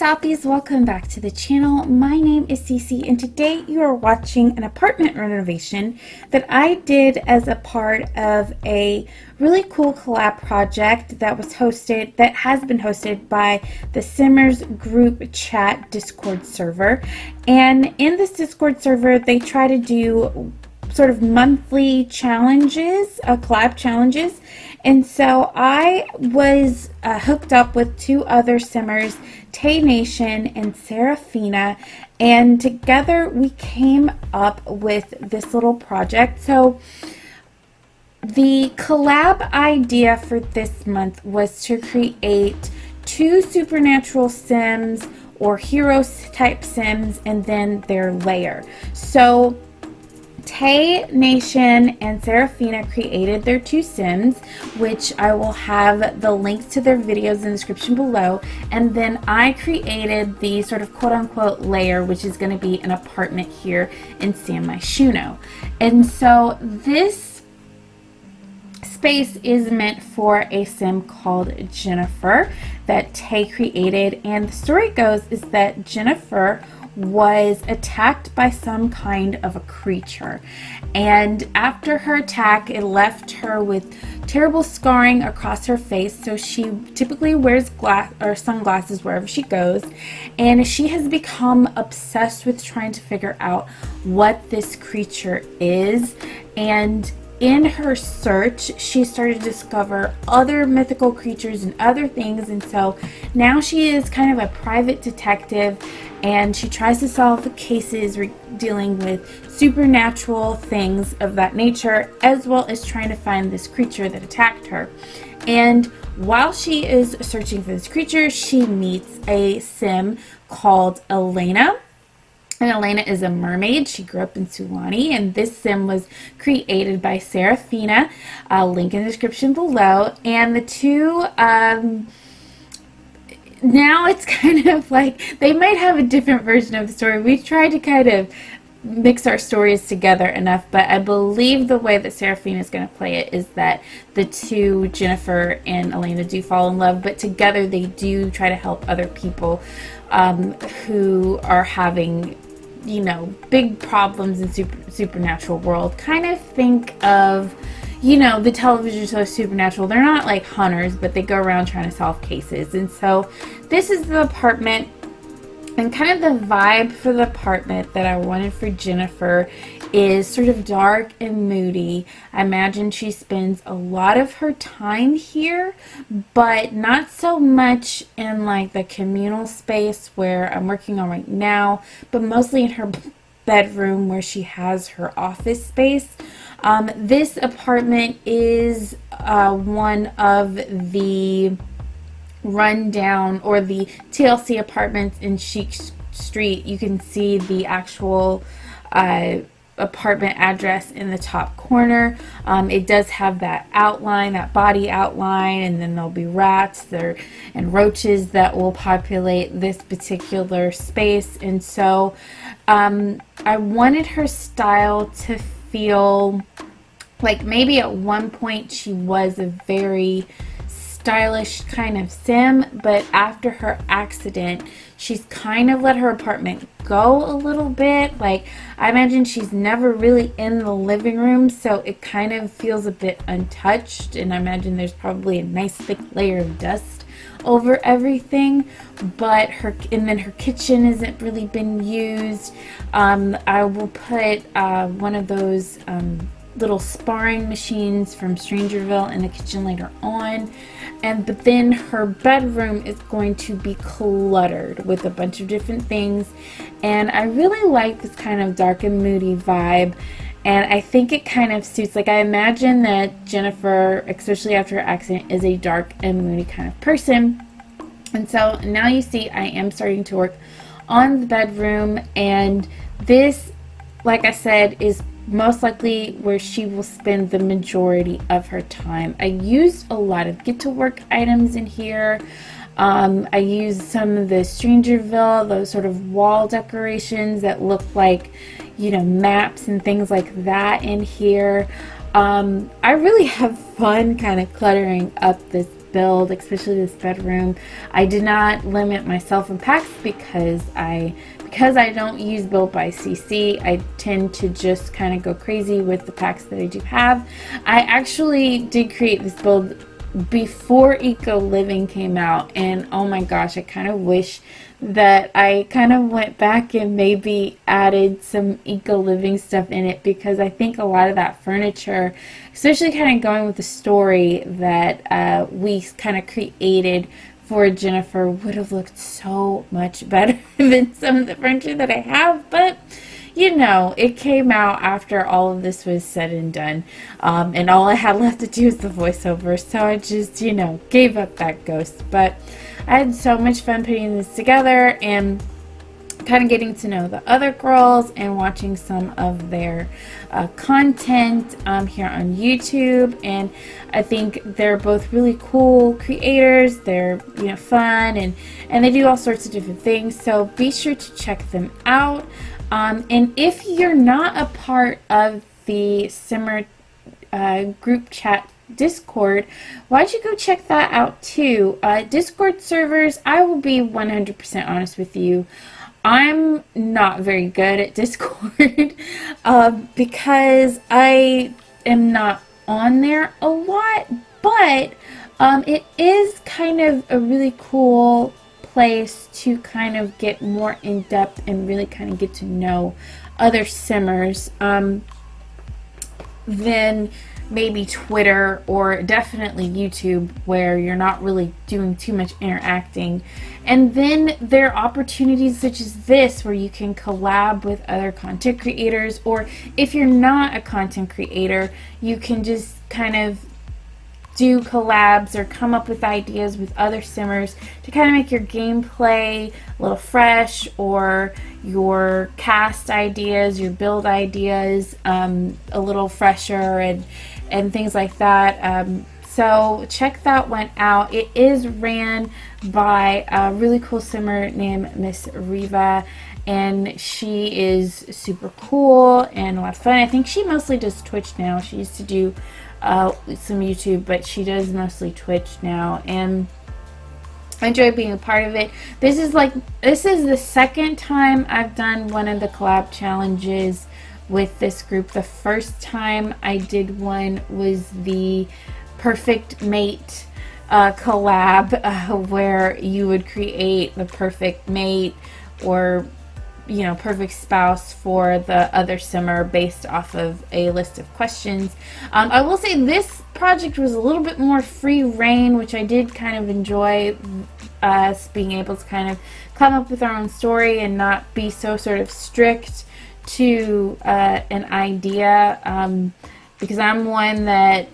Sophies, welcome back to the channel. My name is Cece and today you are watching an apartment renovation that I did as a part of a really cool collab project that has been hosted by the Simmers group chat Discord server. And in this Discord server, they try to do sort of monthly challenges, collab challenges. And so I was hooked up with two other Simmers, TayeNation and Sarafina, and together we came up with this little project. So the collab idea for this month was to create two supernatural sims or heroes type sims and then their layer. So TayeNation and Sarafina created their two sims, which I will have the links to their videos in the description below. And then I created the sort of quote-unquote layer, which is going to be an apartment here in San Myshuno. And so this space is meant for a sim called Jennifer that Tay created. And the story goes is that Jennifer was attacked by some kind of a creature, and after her attack it left her with terrible scarring across her face. So she typically wears sunglasses wherever she goes, and she has become obsessed with trying to figure out what this creature is. And in her search, she started to discover other mythical creatures and other things, and so now she is kind of a private detective, and she tries to solve the cases dealing with supernatural things of that nature, as well as trying to find this creature that attacked her. And while she is searching for this creature, she meets a sim called Elena. And Elena is a mermaid. She grew up in Sulani, and this sim was created by Sarafina. Link in the description below. And the two, now it's kind of like they might have a different version of the story. We tried to kind of mix our stories together enough, but I believe the way that Sarafina is going to play it is that the two, Jennifer and Elena, do fall in love, but together they do try to help other people who are having, you know, big problems in supernatural world. Kind of think of, you know, the television show Supernatural. They're not like hunters, but they go around trying to solve cases. And so this is the apartment, and kind of the vibe for the apartment that I wanted for Jennifer is sort of dark and moody. I imagine she spends a lot of her time here, but not so much in like the communal space where I'm working on right now, but mostly in her bedroom where she has her office space. This apartment is one of the rundown or the TLC apartments in Chic Street. You can see the actual apartment address in the top corner. It does have that outline, that body outline, and then there'll be rats there and roaches that will populate this particular space. And so I wanted her style to feel like maybe at one point she was a very stylish kind of sim, but after her accident she's kind of let her apartment go a little bit. Like, I imagine she's never really in the living room, so it kind of feels a bit untouched, and I imagine there's probably a nice thick layer of dust over everything. But her kitchen isn't really been used. I will put one of those little sparring machines from Strangerville in the kitchen later on. But then her bedroom is going to be cluttered with a bunch of different things, and I really like this kind of dark and moody vibe, and I think it kind of suits. Like, I imagine that Jennifer, especially after her accident, is a dark and moody kind of person. And so now you see I am starting to work on the bedroom, and this, like I said, is most likely where she will spend the majority of her time. I used a lot of get to work items in here. I used some of the Strangerville, those sort of wall decorations that look like, you know, maps and things like that in here. I really have fun kind of cluttering up this build, especially this bedroom. I did not limit myself in packs because I don't use build by CC. I tend to just kind of go crazy with the packs that I do have. I actually did create this build before Eco Living came out, and oh my gosh, I kind of wish that I kind of went back and maybe added some Eco Living stuff in it, because I think a lot of that furniture, especially kind of going with the story that we kind of created for Jennifer, would have looked so much better than some of the furniture that I have. But you know, it came out after all of this was said and done, and all I had left to do was the voiceover, so I just, you know, gave up that ghost. But I had so much fun putting this together and kind of getting to know the other girls and watching some of their content here on YouTube. And I think they're both really cool creators. They're, you know, fun, and they do all sorts of different things, so be sure to check them out. And if you're not a part of the Simmer group chat Discord, why don't you go check that out too? Discord servers, I will be 100% honest with you, I'm not very good at Discord because I am not on there a lot, but it is kind of a really cool place to kind of get more in depth and really kind of get to know other simmers than maybe Twitter or definitely YouTube, where you're not really doing too much interacting. And then there are opportunities such as this where you can collab with other content creators, or if you're not a content creator, you can just kind of do collabs or come up with ideas with other simmers to kind of make your gameplay a little fresh, or your cast ideas, your build ideas a little fresher, and things like that. So check that one out. It is ran by a really cool simmer named Miss Riva, and she is super cool and a lot of fun. I think she mostly does Twitch now. She used to do some YouTube, but she does mostly Twitch now, and I enjoy being a part of it. This is the second time I've done one of the collab challenges with this group. The first time I did one was the perfect mate collab, where you would create the perfect mate, or you know, perfect spouse for the other simmer based off of a list of questions. I will say this project was a little bit more free reign, which I did kind of enjoy, us being able to kind of come up with our own story and not be so sort of strict to an idea, because I'm one that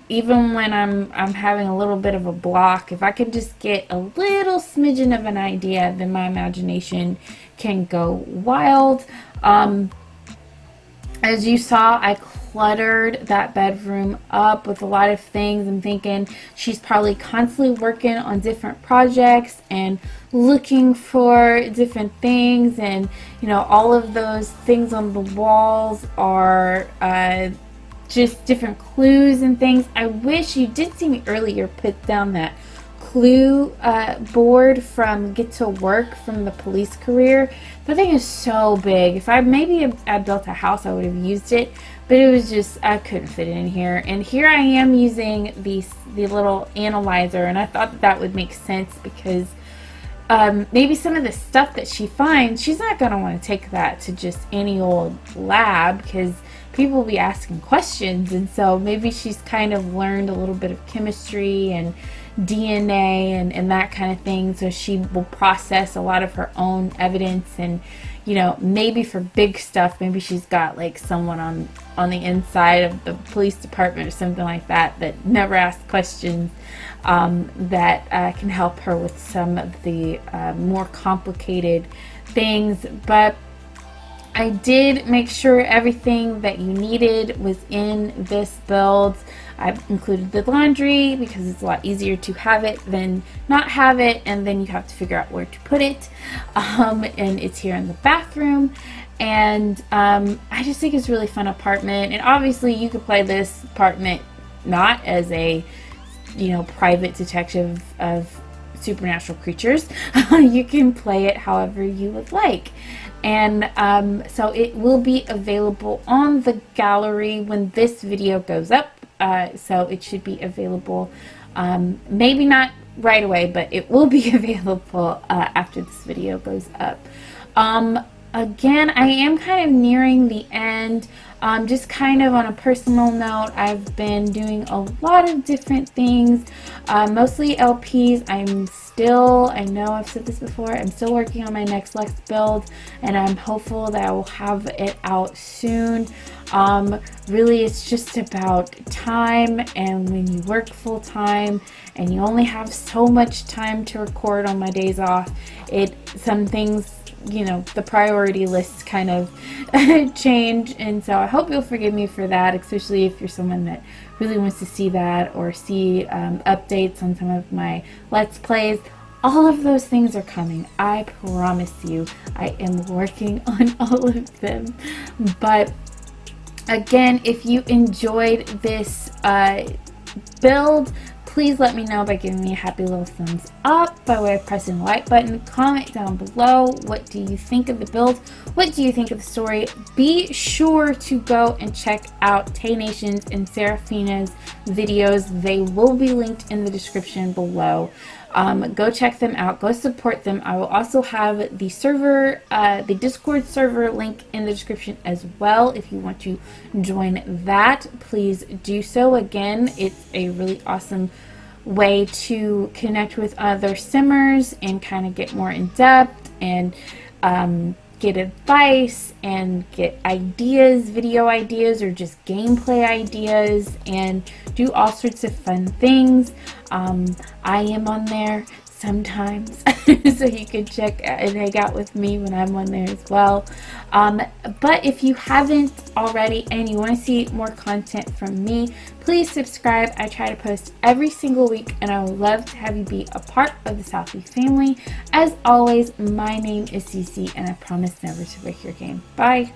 even when I'm having a little bit of a block, if I can just get a little smidgen of an idea, then my imagination can go wild. As you saw, I cluttered that bedroom up with a lot of things. I'm thinking she's probably constantly working on different projects and looking for different things, and you know, all of those things on the walls are just different clues and things. I wish you did see me earlier put down that clue board from Get to Work from the police career. That thing is so big. If I built a house, I would have used it, but it was just, I couldn't fit it in here. And here I am using the little analyzer, and I thought that would make sense because maybe some of the stuff that she finds, she's not going to want to take that to just any old lab, because people will be asking questions. And so maybe she's kind of learned a little bit of chemistry and DNA and that kind of thing, so she will process a lot of her own evidence. And you know, maybe for big stuff, maybe she's got like someone on the inside of the police department or something like that that never asks questions, that can help her with some of the more complicated things. But I did make sure everything that you needed was in this build. I've included the laundry because it's a lot easier to have it than not have it, and then you have to figure out where to put it. And it's here in the bathroom. And I just think it's a really fun apartment. And obviously you could play this apartment not as a private detective of supernatural creatures. You can play it however you would like. And so it will be available on the gallery when this video goes up. So it should be available, maybe not right away, but it will be available after this video goes up. Again, I am kind of nearing the end. Just kind of on a personal note, I've been doing a lot of different things, mostly LPs. I know I've said this before, I'm still working on my next Lex build, and I'm hopeful that I will have it out soon. Really, it's just about time, and when you work full time and you only have so much time to record on my days off, some things, the priority lists kind of change, and so I hope you'll forgive me for that, especially if you're someone that really wants to see that or see updates on some of my Let's Plays. All of those things are coming. I promise you, I am working on all of them. But again, if you enjoyed this build, please let me know by giving me a happy little thumbs up by way of pressing the like button. Comment down below, what do you think of the build? What do you think of the story? Be sure to go and check out TayeNation's and Sarafina's videos. They will be linked in the description below. Go check them out. Go support them. I will also have the server, the Discord server link in the description as well. If you want to join that, please do so. Again, it's a really awesome way to connect with other simmers and kind of get more in depth and get advice and get ideas, video ideas, or just gameplay ideas, and do all sorts of fun things. I am on there sometimes, so you can check and hang out with me when I'm on there as well. But if you haven't already and you want to see more content from me, please subscribe. I try to post every single week, and I would love to have you be a part of the Southie family. As always, my name is Cece, and I promise never to break your game. Bye.